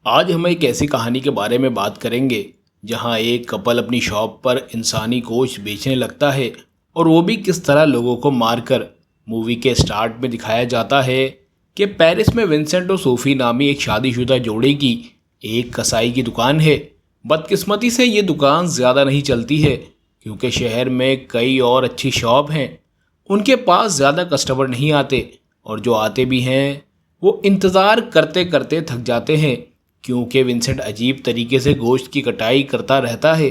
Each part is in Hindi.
आज हम एक ऐसी कहानी के बारे में बात करेंगे जहां एक कपल अपनी शॉप पर इंसानी गोश्त बेचने लगता है और वो भी किस तरह लोगों को मारकर। मूवी के स्टार्ट में दिखाया जाता है कि पेरिस में विंसेंट और सोफी नामी एक शादीशुदा जोड़े की एक कसाई की दुकान है। बदकिस्मती से ये दुकान ज़्यादा नहीं चलती है क्योंकि शहर में कई और अच्छी शॉप हैं। उनके पास ज़्यादा कस्टमर नहीं आते और जो आते भी हैं वो इंतज़ार करते करते थक जाते हैं क्योंकि विंसेंट अजीब तरीके से गोश्त की कटाई करता रहता है।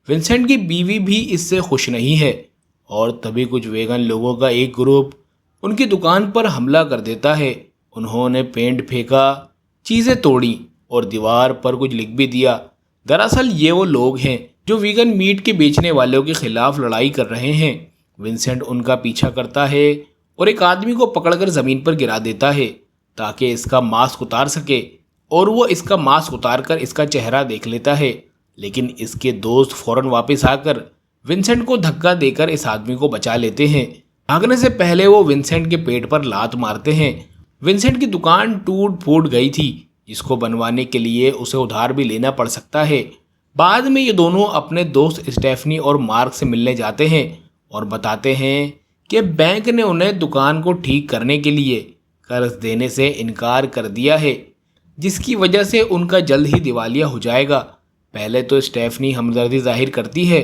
विंसेंट की बीवी भी इससे खुश नहीं है और तभी कुछ वेगन लोगों का एक ग्रुप उनकी दुकान पर हमला कर देता है। उन्होंने पेंट फेंका, चीज़ें तोड़ी और दीवार पर कुछ लिख भी दिया। दरअसल ये वो लोग हैं जो वीगन मीट के बेचने वालों के खिलाफ लड़ाई कर रहे हैं। विंसेंट उनका पीछा करता है और एक आदमी को पकड़कर ज़मीन पर गिरा देता है ताकि इसका मास्क उतार सके और वो इसका मास्क उतारकर इसका चेहरा देख लेता है। लेकिन इसके दोस्त फौरन वापस आकर विंसेंट को धक्का देकर इस आदमी को बचा लेते हैं। भागने से पहले वो विंसेंट के पेट पर लात मारते हैं। विंसेंट की दुकान टूट फूट गई थी जिसको बनवाने के लिए उसे उधार भी लेना पड़ सकता है। बाद में ये दोनों अपने दोस्त स्टेफनी और मार्क से मिलने जाते हैं और बताते हैं कि बैंक ने उन्हें दुकान को ठीक करने के लिए कर्ज देने से इनकार कर दिया है जिसकी वजह से उनका जल्द ही दिवालिया हो जाएगा। पहले तो स्टेफनी हमदर्दी जाहिर करती है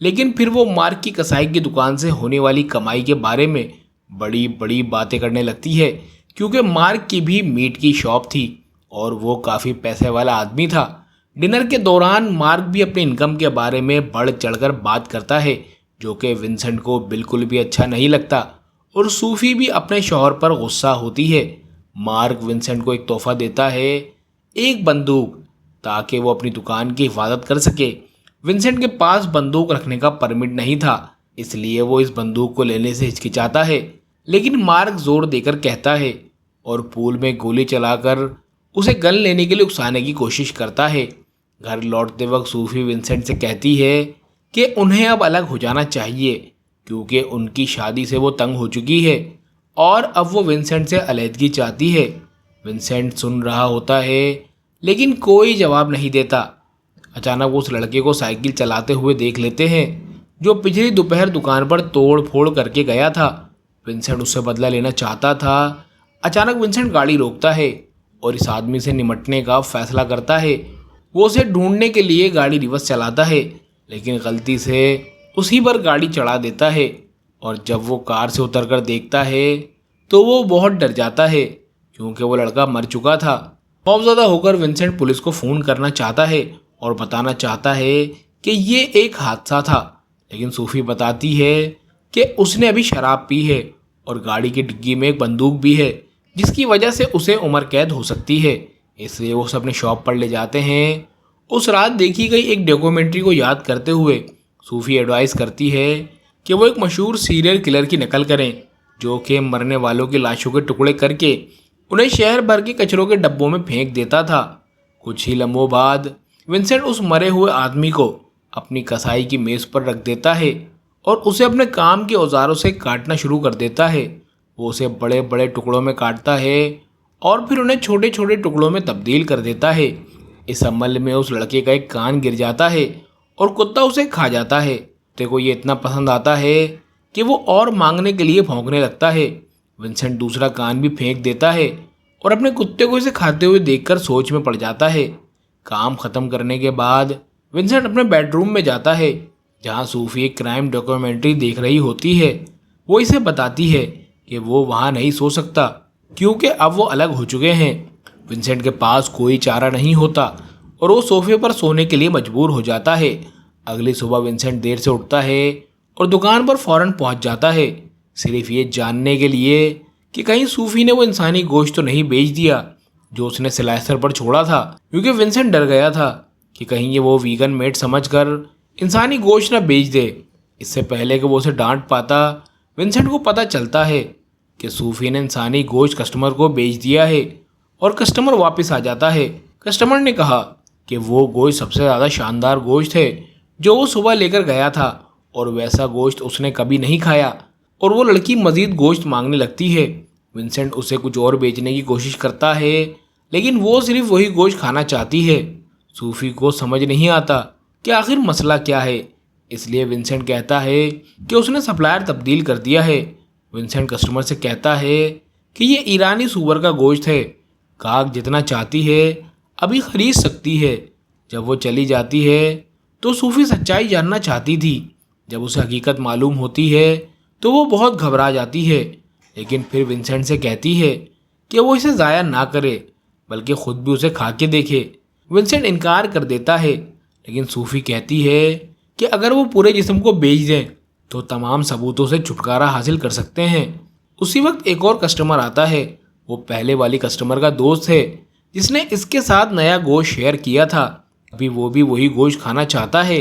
लेकिन फिर वो मार्क की कसाई की दुकान से होने वाली कमाई के बारे में बड़ी बड़ी बातें करने लगती है क्योंकि मार्क की भी मीट की शॉप थी और वो काफ़ी पैसे वाला आदमी था। डिनर के दौरान मार्क भी अपनी इनकम के बारे में बढ़ चढ़कर बात करता है जो कि विंसेंट को बिल्कुल भी अच्छा नहीं लगता और सूफी भी अपने शौहर पर गुस्सा होती है। मार्क विंसेंट को एक तोहफा देता है, एक बंदूक, ताकि वो अपनी दुकान की हिफाजत कर सके। विंसेंट के पास बंदूक रखने का परमिट नहीं था इसलिए वो इस बंदूक को लेने से हिचकिचाता है लेकिन मार्क जोर देकर कहता है और पूल में गोली चलाकर उसे गन लेने के लिए उकसाने की कोशिश करता है। घर लौटते वक्त सूफी विंसेंट से कहती है कि उन्हें अब अलग हो जाना चाहिए क्योंकि उनकी शादी से वो तंग हो चुकी है और अब वो विंसेंट से अलहदगी चाहती है। विंसेंट सुन रहा होता है लेकिन कोई जवाब नहीं देता। अचानक वो उस लड़के को साइकिल चलाते हुए देख लेते हैं जो पिछली दोपहर दुकान पर तोड़ फोड़ करके गया था। विंसेंट उससे बदला लेना चाहता था। अचानक विंसेंट गाड़ी रोकता है और इस आदमी से निमटने का फैसला करता है। वो उसे ढूंढने के लिए गाड़ी रिवर्स चलाता है लेकिन गलती से उसी पर गाड़ी चढ़ा देता है और जब वो कार से उतरकर देखता है तो वो बहुत डर जाता है क्योंकि वो लड़का मर चुका था। खौफज़दा होकर विंसेंट पुलिस को फ़ोन करना चाहता है और बताना चाहता है कि ये एक हादसा था लेकिन सूफी बताती है कि उसने अभी शराब पी है और गाड़ी की डिग्गी में एक बंदूक भी है जिसकी वजह से उसे उम्र कैद हो सकती है। इसलिए वो उसे अपने शॉप पर ले जाते हैं। उस रात देखी गई एक डॉक्यूमेंट्री को याद करते हुए सूफी एडवाइस करती है कि वो एक मशहूर सीरियल किलर की नकल करें जो कि मरने वालों की लाशों के टुकड़े करके उन्हें शहर भर के कचरों के डब्बों में फेंक देता था। कुछ ही लम्हों बाद विंसेंट उस मरे हुए आदमी को अपनी कसाई की मेज़ पर रख देता है और उसे अपने काम के औजारों से काटना शुरू कर देता है। वो उसे बड़े बड़े टुकड़ों में काटता है और फिर उन्हें छोटे छोटे टुकड़ों में तब्दील कर देता है। इस अमल में उस लड़के का एक कान गिर जाता है और कुत्ता उसे खा जाता है। कुत्ते को ये इतना पसंद आता है कि वो और मांगने के लिए भौंकने लगता है। विंसेंट दूसरा कान भी फेंक देता है और अपने कुत्ते को इसे खाते हुए देखकर सोच में पड़ जाता है। काम ख़त्म करने के बाद विंसेंट अपने बेडरूम में जाता है जहाँ सूफी एक क्राइम डॉक्यूमेंट्री देख रही होती है। वो इसे बताती है कि वो वहाँ नहीं सो सकता क्योंकि अब वो अलग हो चुके हैं। विंसेंट के पास कोई चारा नहीं होता और वो सोफे पर सोने के लिए मजबूर हो जाता है। अगली सुबह विंसेंट देर से उठता है और दुकान पर फौरन पहुंच जाता है सिर्फ ये जानने के लिए कि कहीं सूफी ने वो इंसानी गोश्त तो नहीं बेच दिया जो उसने स्लाइसर पर छोड़ा था क्योंकि विंसेंट डर गया था कि कहीं ये वो वीगन मेट समझकर इंसानी गोश्त न बेच दे। इससे पहले कि वो उसे डांट पाता विंसेंट को पता चलता है कि सूफी ने इंसानी गोश्त कस्टमर को बेच दिया है और कस्टमर वापस आ जाता है। कस्टमर ने कहा कि वो गोश्त सबसे ज़्यादा शानदार गोश्त है जो वो सुबह लेकर गया था और वैसा गोश्त उसने कभी नहीं खाया और वो लड़की मज़ीद गोश्त मांगने लगती है। विंसेंट उसे कुछ और बेचने की कोशिश करता है लेकिन वो सिर्फ वही गोश्त खाना चाहती है। सूफी को समझ नहीं आता कि आखिर मसला क्या है, इसलिए विंसेंट कहता है कि उसने सप्लायर तब्दील कर दिया है। विंसेंट कस्टमर से कहता है कि ये ईरानी सूअर का गोश्त है, काक जितना चाहती है अभी खरीद सकती है। जब वो चली जाती है तो सूफी सच्चाई जानना चाहती थी। जब उसे हकीकत मालूम होती है तो वो बहुत घबरा जाती है, लेकिन फिर विंसेंट से कहती है कि वो इसे ज़ाया ना करे बल्कि ख़ुद भी उसे खा के देखे। विंसेंट इनकार कर देता है, लेकिन सूफी कहती है कि अगर वो पूरे जिस्म को बेच दें तो तमाम सबूतों से छुटकारा हासिल कर सकते हैं। उसी वक्त एक और कस्टमर आता है। वो पहले वाली कस्टमर का दोस्त है जिसने इसके साथ नया गोश्त शेयर किया था। अभी वो भी वही गोश्त खाना चाहता है।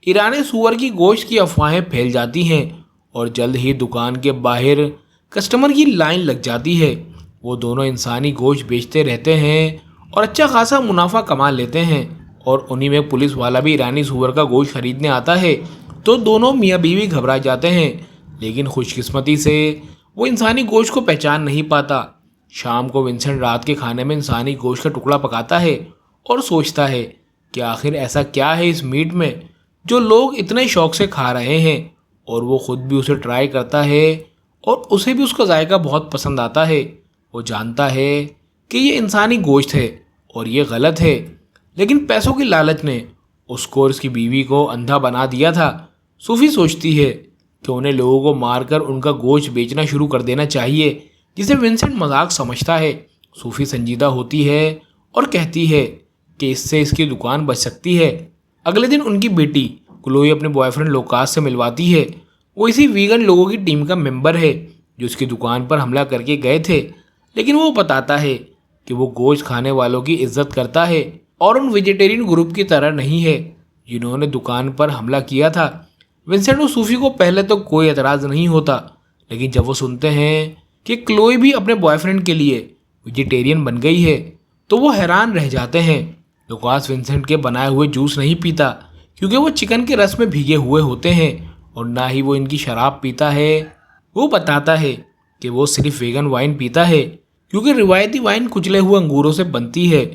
ईरानी सूअर की गोश्त की अफवाहें फैल जाती हैं और जल्द ही दुकान के बाहर कस्टमर की लाइन लग जाती है। वो दोनों इंसानी गोश्त बेचते रहते हैं और अच्छा खासा मुनाफा कमा लेते हैं। और उन्हीं में पुलिस वाला भी ईरानी सूअर का गोश्त खरीदने आता है, तो दोनों मियाँ बीवी घबरा जाते हैं। लेकिन खुशकिस्मती से वो इंसानी गोश्त को पहचान नहीं पाता। शाम को विंसेंट रात के खाने में इंसानी गोश्त का टुकड़ा पकाता है और सोचता है कि आखिर ऐसा क्या है इस मीट में जो लोग इतने शौक से खा रहे हैं। और वो ख़ुद भी उसे ट्राई करता है और उसे भी उसका जायका बहुत पसंद आता है। वो जानता है कि ये इंसानी गोश्त है और ये गलत है, लेकिन पैसों की लालच ने उसको और उसकी बीवी को अंधा बना दिया था। सूफी सोचती है कि उन्हें लोगों को मारकर उनका गोश्त बेचना शुरू कर देना चाहिए, जिसे विंसेंट मजाक समझता है। सूफी संजीदा होती है और कहती है कि इससे इसकी दुकान बच सकती है। अगले दिन उनकी बेटी क्लोई अपने बॉयफ्रेंड लोकास से मिलवाती है। वो इसी वीगन लोगों की टीम का मेंबर है जो उसकी दुकान पर हमला करके गए थे, लेकिन वो बताता है कि वो गोश्त खाने वालों की इज्जत करता है और उन वेजिटेरियन ग्रुप की तरह नहीं है जिन्होंने दुकान पर हमला किया था। विंसेंट और सूफी को पहले तो कोई एतराज़ नहीं होता, लेकिन जब वो सुनते हैं कि क्लोई भी अपने बॉयफ्रेंड के लिए वेजिटेरियन बन गई है तो वो हैरान रह जाते हैं। लुकास विंसेंट के बनाए हुए जूस नहीं पीता क्योंकि वो चिकन के रस में भीगे हुए होते हैं, और ना ही वो इनकी शराब पीता है। वो बताता है कि वो सिर्फ वेगन वाइन पीता है क्योंकि रिवायती वाइन कुचले हुए अंगूरों से बनती है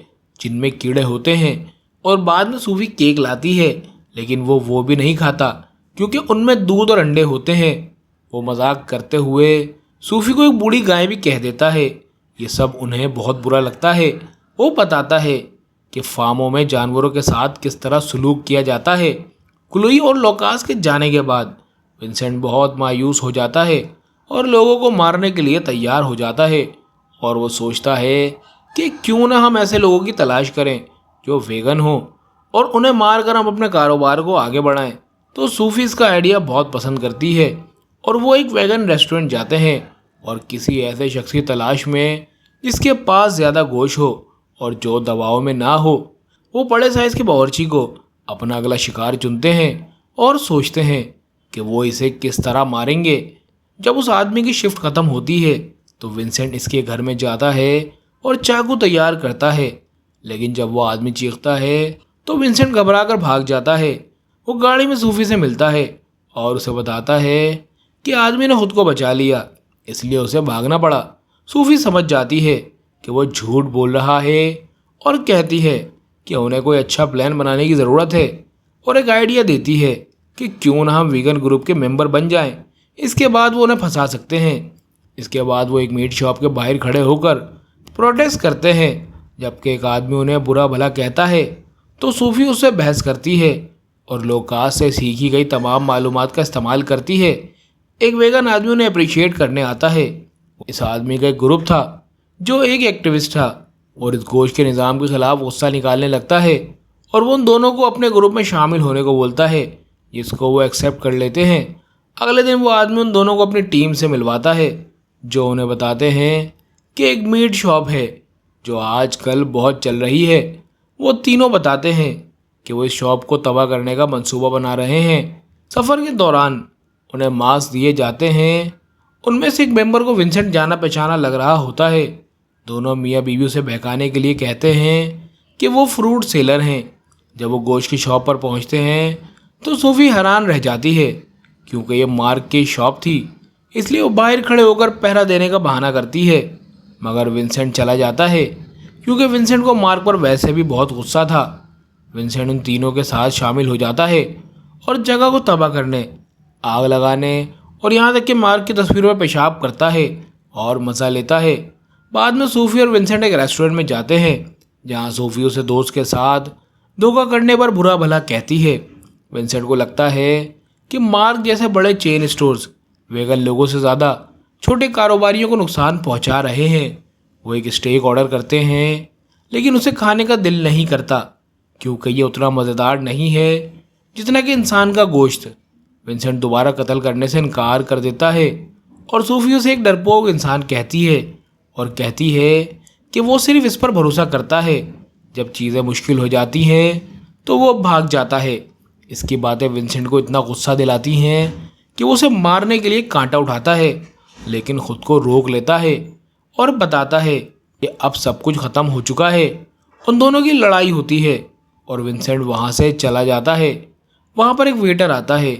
जिनमें कीड़े होते हैं। और बाद में सूफी केक लाती है, लेकिन वो भी नहीं खाता क्योंकि उनमें दूध और अंडे होते हैं। वो मजाक करते हुए सूफी को एक बूढ़ी गाय भी कह देता है। ये सब उन्हें बहुत बुरा लगता है। वो बताता है कि फार्मों में जानवरों के साथ किस तरह सलूक किया जाता है। क्लोई और लोकास के जाने के बाद विंसेंट बहुत मायूस हो जाता है और लोगों को मारने के लिए तैयार हो जाता है। और वो सोचता है कि क्यों ना हम ऐसे लोगों की तलाश करें जो वेगन हो और उन्हें मारकर हम अपने कारोबार को आगे बढ़ाएं। तो सूफी इसका आइडिया बहुत पसंद करती है और वो एक वेगन रेस्टोरेंट जाते हैं और किसी ऐसे शख्स की तलाश में जिसके पास ज़्यादा गोश्त हो और जो दबाव में ना हो। वो बड़े साइज़ के बावर्ची को अपना अगला शिकार चुनते हैं और सोचते हैं कि वो इसे किस तरह मारेंगे। जब उस आदमी की शिफ्ट ख़त्म होती है तो विंसेंट इसके घर में जाता है और चाकू तैयार करता है, लेकिन जब वो आदमी चीखता है तो विंसेंट घबरा कर भाग जाता है। वो गाड़ी में सूफी से मिलता है और उसे बताता है कि आदमी ने खुद को बचा लिया, इसलिए उसे भागना पड़ा। सूफी समझ जाती है कि वो झूठ बोल रहा है और कहती है कि उन्हें कोई अच्छा प्लान बनाने की ज़रूरत है और एक आइडिया देती है कि क्यों ना हम वीगन ग्रुप के मेंबर बन जाएं। इसके बाद वो उन्हें फंसा सकते हैं। इसके बाद वो एक मीट शॉप के बाहर खड़े होकर प्रोटेस्ट करते हैं। जबकि एक आदमी उन्हें बुरा भला कहता है तो सूफी उससे बहस करती है और लोकास से सीखी गई तमाम मालूमात का इस्तेमाल करती है। एक वेगन आदमी उन्हें अप्रिशिएट करने आता है। इस आदमी का एक ग्रुप था जो एक एक्टिविस्ट था और इस गोश्त के निज़ाम के खिलाफ गुस्सा निकालने लगता है और वो उन दोनों को अपने ग्रुप में शामिल होने को बोलता है, जिसको वो एक्सेप्ट कर लेते हैं। अगले दिन वो आदमी उन दोनों को अपनी टीम से मिलवाता है जो उन्हें बताते हैं कि एक मीट शॉप है जो आजकल बहुत चल रही है। वो तीनों बताते हैं कि वो इस शॉप को तबाह करने का मंसूबा बना रहे हैं। सफ़र के दौरान उन्हें मांस दिए जाते हैं। उनमें से एक मेंबर को विंसेंट जाना पहचाना लग रहा होता है। दोनों मियाँ बीवी उसे बहकाने के लिए कहते हैं कि वो फ्रूट सेलर हैं। जब वो गोश्त की शॉप पर पहुंचते हैं तो सूफी हैरान रह जाती है क्योंकि ये मार्क की शॉप थी, इसलिए वो बाहर खड़े होकर पहरा देने का बहाना करती है। मगर विंसेंट चला जाता है क्योंकि विंसेंट को मार्क पर वैसे भी बहुत गुस्सा था। विंसेंट उन तीनों के साथ शामिल हो जाता है और जगह को तबाह करने, आग लगाने और यहाँ तक कि मार्क की तस्वीरों में पेशाब करता है और मज़ा लेता है। बाद में सूफी और विंसेंट एक रेस्टोरेंट में जाते हैं जहाँ सूफी उसे दोस्त के साथ धोखा करने पर बुरा भला कहती है। विंसेंट को लगता है कि मार्क जैसे बड़े चेन स्टोर्स वेगन लोगों से ज़्यादा छोटे कारोबारियों को नुकसान पहुंचा रहे हैं। वो एक स्टेक ऑर्डर करते हैं लेकिन उसे खाने का दिल नहीं करता क्योंकि ये उतना मज़ेदार नहीं है जितना कि इंसान का गोश्त। विंसेंट दोबारा कत्ल करने से इनकार कर देता है और सूफी उसे एक डरपोक इंसान कहती है और कहती है कि वो सिर्फ इस पर भरोसा करता है जब चीज़ें मुश्किल हो जाती हैं तो वो भाग जाता है। इसकी बातें विंसेंट को इतना गुस्सा दिलाती हैं कि वो उसे मारने के लिए कांटा उठाता है लेकिन ख़ुद को रोक लेता है और बताता है कि अब सब कुछ ख़त्म हो चुका है। उन दोनों की लड़ाई होती है और विंसेंट वहाँ से चला जाता है। वहाँ पर एक वेटर आता है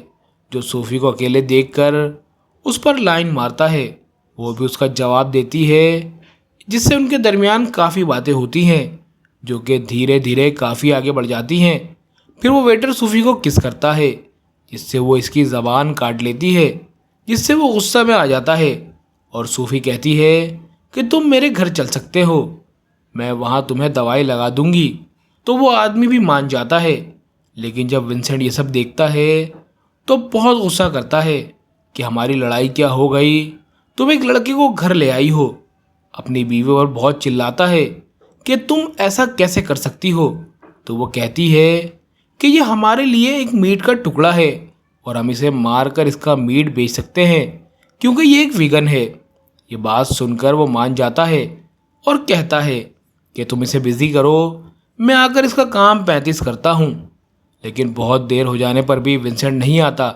जो सूफी को अकेले देखकर उस पर लाइन मारता है। वो भी उसका जवाब देती है जिससे उनके दरमियान काफ़ी बातें होती हैं जो कि धीरे धीरे काफ़ी आगे बढ़ जाती हैं। फिर वो वेटर सूफी को किस करता है जिससे वो इसकी ज़बान काट लेती है, जिससे वो गुस्सा में आ जाता है और सूफी कहती है कि तुम मेरे घर चल सकते हो, मैं वहाँ तुम्हें दवाई लगा दूंगी। तो वो आदमी भी मान जाता है। लेकिन जब विंसेंट ये सब देखता है तो बहुत गुस्सा करता है कि हमारी लड़ाई क्या हो गई, तुम एक लड़के को घर ले आई हो। अपनी बीवी पर बहुत चिल्लाता है कि तुम ऐसा कैसे कर सकती हो। तो वो कहती है कि ये हमारे लिए एक मीट का टुकड़ा है और हम इसे मार कर इसका मीट बेच सकते हैं क्योंकि ये एक वीगन है। ये बात सुनकर वो मान जाता है और कहता है कि तुम इसे बिज़ी करो, मैं आकर इसका काम 35 करता हूँ। लेकिन बहुत देर हो जाने पर भी विंसेंट नहीं आता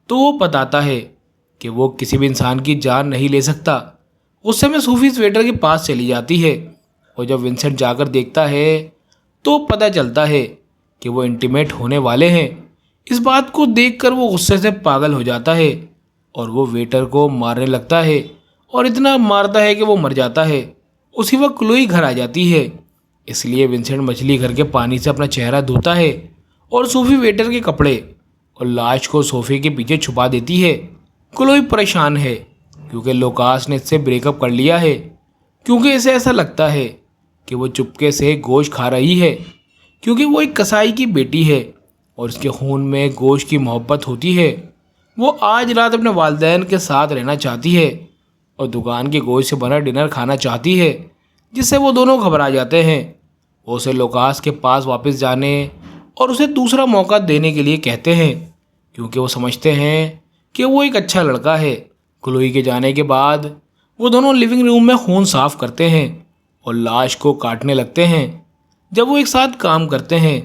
तो वो बताता है कि वो किसी भी इंसान की जान नहीं ले सकता। उस समय सूफी इस वेटर के पास चली जाती है और जब विंसेंट जाकर देखता है तो पता चलता है कि वो इंटीमेट होने वाले हैं। इस बात को देखकर वो गुस्से से पागल हो जाता है और वो वेटर को मारने लगता है और इतना मारता है कि वो मर जाता है। उसी वक्त क्लोई घर आ जाती है, इसलिए विंसेंट मछली घर के पानी से अपना चेहरा धोता है और सूफी वेटर के कपड़े और लाश को सोफे के पीछे छुपा देती है। क्लोई परेशान है क्योंकि लोकास ने इससे ब्रेकअप कर लिया है, क्योंकि इसे ऐसा लगता है कि वो चुपके से गोश्त खा रही है क्योंकि वो एक कसाई की बेटी है और उसके खून में गोश्त की मोहब्बत होती है। वो आज रात अपने वालिदैन के साथ रहना चाहती है और दुकान के गोश्त से बना डिनर खाना चाहती है, जिससे वो दोनों घबरा जाते हैं। वो उसे लोकास के पास वापस जाने और उसे दूसरा मौका देने के लिए कहते हैं क्योंकि वो समझते हैं कि वो एक अच्छा लड़का है। क्लोई के जाने के बाद वो दोनों लिविंग रूम में खून साफ करते हैं और लाश को काटने लगते हैं। जब वो एक साथ काम करते हैं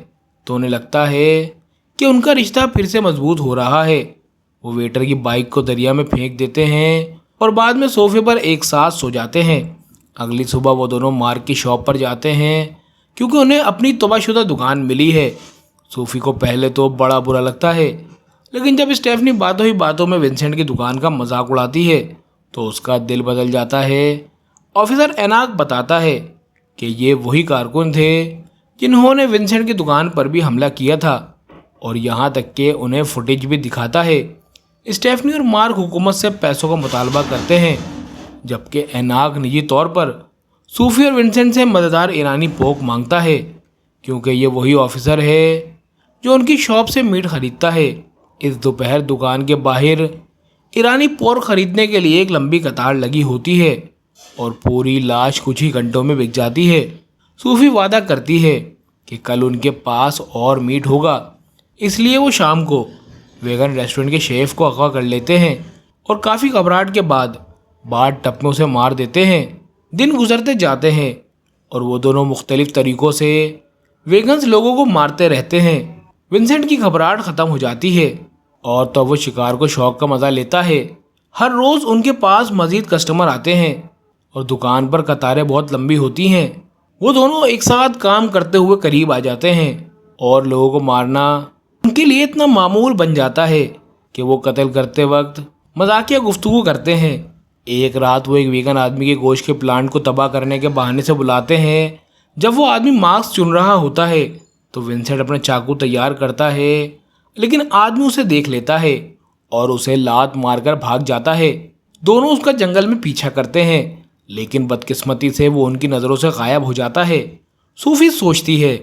तो उन्हें लगता है कि उनका रिश्ता फिर से मजबूत हो रहा है। वो वेटर की बाइक को दरिया में फेंक देते हैं और बाद में सोफे पर एक साथ सो जाते हैं। अगली सुबह वो दोनों मार्क की शॉप पर जाते हैं क्योंकि उन्हें अपनी तबाहशुदा दुकान मिली है। सूफी को पहले तो बड़ा बुरा लगता है, लेकिन जब स्टेफनी बातों ही बातों में विंसेंट की दुकान का मजाक उड़ाती है तो उसका दिल बदल जाता है। ऑफिसर एनाक बताता है कि ये वही कारकुन थे जिन्होंने विंसेंट की दुकान पर भी हमला किया था और यहाँ तक कि उन्हें फुटेज भी दिखाता है। स्टेफनी और मार्क हुकूमत से पैसों का मुतालबा करते हैं, जबकि एनाक निजी तौर पर सूफी और विंसेंट से मज़ेदार ईरानी पोक मांगता है क्योंकि ये वही ऑफिसर है जो उनकी शॉप से मीट खरीदता है। इस दोपहर दुकान के बाहर ईरानी पोर्क खरीदने के लिए एक लंबी कतार लगी होती है और पूरी लाश कुछ ही घंटों में बिक जाती है। सूफी वादा करती है कि कल उनके पास और मीट होगा, इसलिए वो शाम को वेगन रेस्टोरेंट के शेफ को अगवा कर लेते हैं और काफ़ी घबराहट के बाद बाट टप में उसे मार देते हैं। दिन गुजरते जाते हैं और वो दोनों मुख्तलिफ तरीक़ों से वेगन्स लोगों को मारते रहते हैं। विंसेंट की घबराहट ख़त्म हो जाती है और तब वो शिकार को शौक का मज़ा लेता है। हर रोज़ उनके पास मज़ीद कस्टमर आते हैं और दुकान पर कतारें बहुत लंबी होती हैं। वो दोनों एक साथ काम करते हुए करीब आ जाते हैं और लोगों को मारना उनके लिए इतना मामूल बन जाता है कि वो कत्ल करते वक्त मजाकिया गुफ्तगू करते हैं। एक रात वो एक वीगन आदमी के गोश्त के प्लांट को तबाह करने के बहाने से बुलाते हैं जब वो आदमी मास्क चुन रहा होता है तो विंसेंट अपने चाकू तैयार करता है, लेकिन आदमी उसे देख लेता है और उसे लात मारकर भाग जाता है। दोनों उसका जंगल में पीछा करते हैं, लेकिन बदकिस्मती से वो उनकी नज़रों से गायब हो जाता है। सूफी सोचती है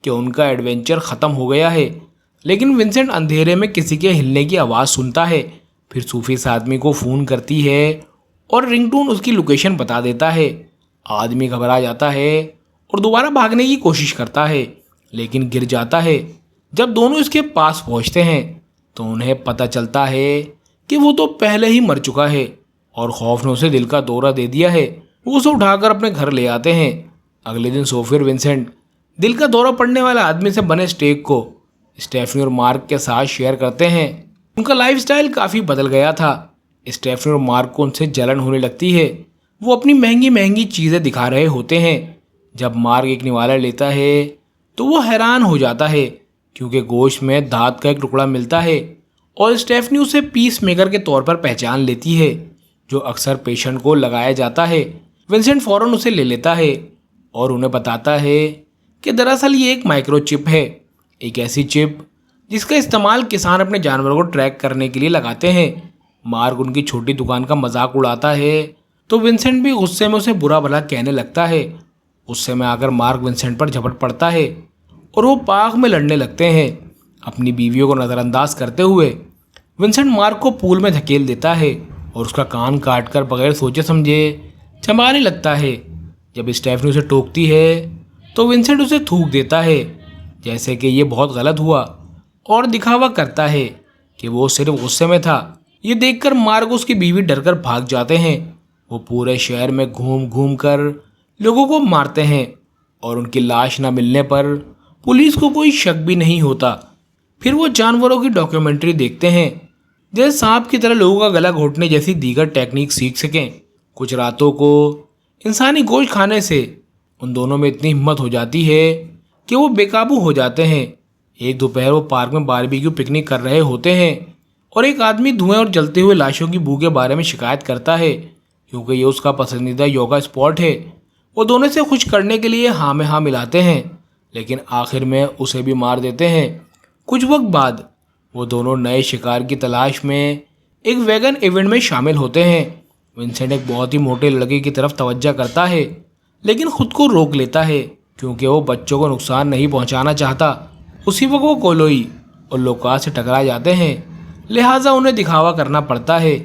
कि उनका एडवेंचर ख़त्म हो गया है, लेकिन विंसेंट अंधेरे में किसी के हिलने की आवाज़ सुनता है। फिर सूफी इस आदमी को फ़ोन करती है और रिंगटोन उसकी लोकेशन बता देता है। आदमी घबरा जाता है और दोबारा भागने की कोशिश करता है, लेकिन गिर जाता है। जब दोनों इसके पास पहुंचते हैं तो उन्हें पता चलता है कि वो तो पहले ही मर चुका है और खौफ ने उसे दिल का दौरा दे दिया है। वो उसे उठाकर अपने घर ले आते हैं। अगले दिन सोफी और विंसेंट दिल का दौरा पड़ने वाले आदमी से बने स्टेक को स्टेफनी और मार्क के साथ शेयर करते हैं। उनका लाइफस्टाइल काफ़ी बदल गया था। स्टेफनी और मार्क को उनसे जलन होने लगती है। वो अपनी महंगी महंगी चीज़ें दिखा रहे होते हैं। जब मार्क एक निवाला लेता है तो वो हैरान हो जाता है, क्योंकि गोश्त में दांत का एक टुकड़ा मिलता है और स्टेफनी उसे पीस मेकर के तौर पर पहचान लेती है, जो अक्सर पेशेंट को लगाया जाता है। विंसेंट फ़ौरन उसे ले लेता है और उन्हें बताता है कि दरअसल ये एक माइक्रोचिप है, एक ऐसी चिप जिसका इस्तेमाल किसान अपने जानवरों को ट्रैक करने के लिए लगाते हैं। मार्क उनकी छोटी दुकान का मजाक उड़ाता है तो विंसेंट भी गुस्से में उसे बुरा भला कहने लगता है। गुस्से में आकर मार्क विंसेंट पर झपट पड़ता है और वो पाक में लड़ने लगते हैं, अपनी बीवियों को नज़रअंदाज करते हुए। विंसेंट मार्क को पूल में धकेल देता है और उसका कान काटकर बगैर सोचे समझे चबाने लगता है। जब स्टेफनी उसे टोकती है तो विंसेंट उसे थूक देता है, जैसे कि ये बहुत गलत हुआ, और दिखावा करता है कि वो सिर्फ गुस्से में था। ये देखकर मार्क उसकी बीवी डरकर भाग जाते हैं। वो पूरे शहर में घूम घूम कर लोगों को मारते हैं और उनकी लाश न मिलने पर पुलिस को कोई शक भी नहीं होता। फिर वो जानवरों की डॉक्यूमेंट्री देखते हैं, जैसे सांप की तरह लोगों का गला घोटने जैसी दीगर टेक्निक सीख सकें। कुछ रातों को इंसानी गोश्त खाने से उन दोनों में इतनी हिम्मत हो जाती है कि वो बेकाबू हो जाते हैं। एक दोपहर वो पार्क में बारबेक्यू पिकनिक कर रहे होते हैं और एक आदमी धुएं और जलते हुए लाशों की बू के बारे में शिकायत करता है, क्योंकि ये उसका पसंदीदा योगा स्पॉट है। वो दोनों से खुश करने के लिए हाँ में हाँ मिलाते हैं, लेकिन आखिर में उसे भी मार देते हैं। कुछ वक्त बाद वो दोनों नए शिकार की तलाश में एक वैगन इवेंट में शामिल होते हैं। विंसेंट एक बहुत ही मोटे लड़के की तरफ तवज्जो करता है, लेकिन खुद को रोक लेता है, क्योंकि वो बच्चों को नुकसान नहीं पहुंचाना चाहता। उसी वक्त वो कोलोई और लोकास से टकरा जाते हैं, लिहाजा उन्हें दिखावा करना पड़ता है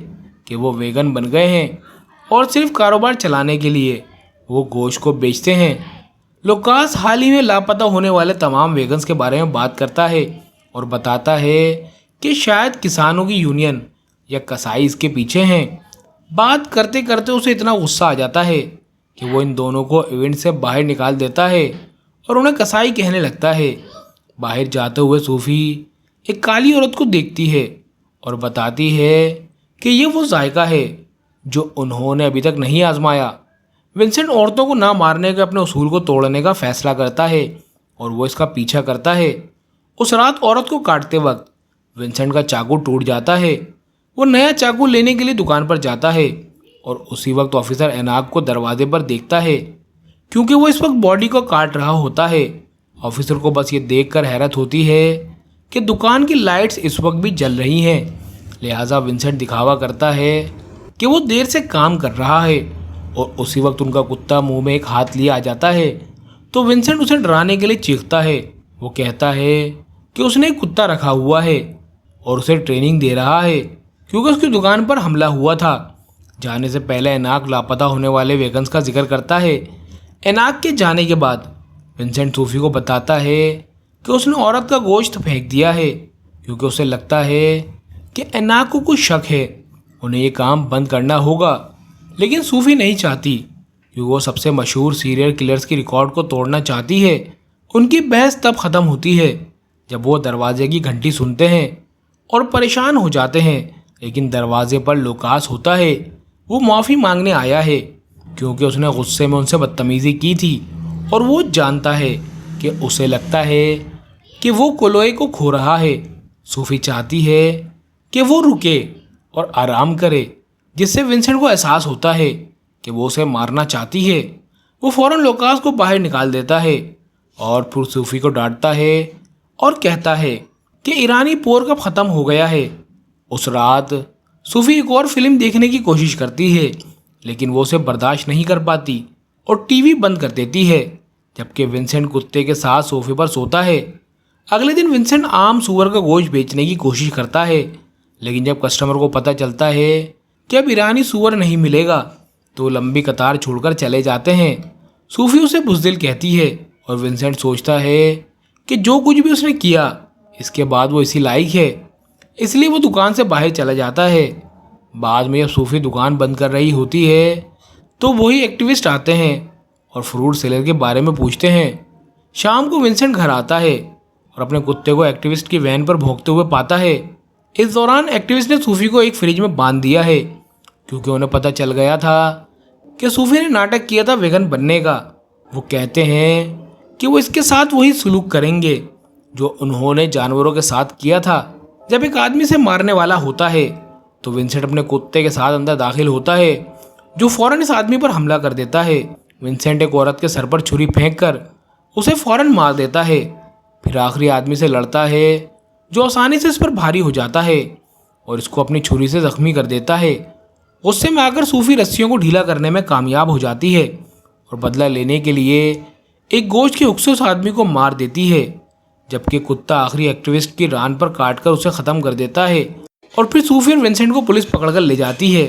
कि वो वेगन बन गए हैं और सिर्फ कारोबार चलाने के लिए वो गोश्त को बेचते हैं। लोकास हाल ही में लापता होने वाले तमाम वेगन्स के बारे में बात करता है और बताता है कि शायद किसानों की यूनियन या कसाई इसके पीछे हैं। बात करते करते उसे इतना गुस्सा आ जाता है कि वो इन दोनों को इवेंट से बाहर निकाल देता है और उन्हें कसाई कहने लगता है। बाहर जाते हुए सूफी एक काली औरत को देखती है और बताती है कि ये वो जायका है जो उन्होंने अभी तक नहीं आजमाया। विंसेंट औरतों को ना मारने के अपने उसूल को तोड़ने का फैसला करता है और वो इसका पीछा करता है। उस रात औरत को काटते वक्त विंसेंट का चाकू टूट जाता है। वो नया चाकू लेने के लिए दुकान पर जाता है और उसी वक्त ऑफिसर एनाक को दरवाजे पर देखता है, क्योंकि वो इस वक्त बॉडी को काट रहा होता है। ऑफिसर को बस ये देखकर हैरत होती है कि दुकान की लाइट्स इस वक्त भी जल रही हैं, लिहाजा विंसेंट दिखावा करता है कि वो देर से काम कर रहा है। और उसी वक्त उनका कुत्ता मुंह में एक हाथ लिए आ जाता है, तो विंसेंट उसे डराने के लिए चीखता है। वो कहता है कि उसने एक कुत्ता रखा हुआ है और उसे ट्रेनिंग दे रहा है, क्योंकि उसकी दुकान पर हमला हुआ था। जाने से पहले एनाक लापता होने वाले वेगन्स का जिक्र करता है। एनाक के जाने के बाद विंसेंट सूफी को बताता है कि उसने औरत का गोश्त फेंक दिया है, क्योंकि उसे लगता है कि एनाक को कुछ शक है। उन्हें ये काम बंद करना होगा, लेकिन सूफी नहीं चाहती, क्योंकि वो सबसे मशहूर सीरियल किलर्स की रिकॉर्ड को तोड़ना चाहती है। उनकी बहस तब ख़त्म होती है जब वो दरवाजे की घंटी सुनते हैं और परेशान हो जाते हैं, लेकिन दरवाजे पर लोकास होता है। वो माफ़ी मांगने आया है, क्योंकि उसने गुस्से में उनसे बदतमीज़ी की थी और वो जानता है कि उसे लगता है कि वो कोलोए को खो रहा है। सूफी चाहती है कि वो रुके और आराम करे, जिससे विंसेंट को एहसास होता है कि वो उसे मारना चाहती है। वो फौरन लोकास को बाहर निकाल देता है और फिर सूफी को डांटता है और कहता है कि ईरानी पोर कब ख़त्म हो गया है। उस रात सूफी एक और फिल्म देखने की कोशिश करती है, लेकिन वो उसे बर्दाश्त नहीं कर पाती और टीवी बंद कर देती है, जबकि विंसेंट कुत्ते के साथ सोफे पर सोता है। अगले दिन विंसेंट आम सूअर का गोश्त बेचने की कोशिश करता है, लेकिन जब कस्टमर को पता चलता है कि अब ईरानी सूअर नहीं मिलेगा तो लंबी कतार छोड़कर चले जाते हैं। सूफी उसे बुज़दिल कहती है और विंसेंट सोचता है कि जो कुछ भी उसने किया इसके बाद वो इसी लायक है, इसलिए वो दुकान से बाहर चला जाता है। बाद में जब सूफी दुकान बंद कर रही होती है तो वही एक्टिविस्ट आते हैं और फ्रूट सेलर के बारे में पूछते हैं। शाम को विंसेंट घर आता है और अपने कुत्ते को एक्टिविस्ट की वैन पर भौंकते हुए पाता है। इस दौरान एक्टिविस्ट ने सूफी को एक फ्रिज में बांध दिया है, क्योंकि उन्हें पता चल गया था कि सूफी ने नाटक किया था वेगन बनने का। वो कहते हैं कि वो इसके साथ वही सलूक करेंगे जो उन्होंने जानवरों के साथ किया था। जब एक आदमी से मारने वाला होता है तो विंसेंट अपने कुत्ते के साथ अंदर दाखिल होता है, जो फौरन इस आदमी पर हमला कर देता है। विंसेंट एक औरत के सर पर छुरी फेंक कर उसे फौरन मार देता है, फिर आखिरी आदमी से लड़ता है जो आसानी से इस पर भारी हो जाता है और इसको अपनी छुरी से जख्मी कर देता है। गुस्से में आकर सूफी रस्सियों को ढीला करने में कामयाब हो जाती है और बदला लेने के लिए एक गोश्त के हुक से उस आदमी को मार देती है, जबकि कुत्ता आखिरी एक्टिविस्ट की रान पर काटकर उसे ख़त्म कर देता है और फिर सूफी और विंसेंट को पुलिस पकड़कर ले जाती है।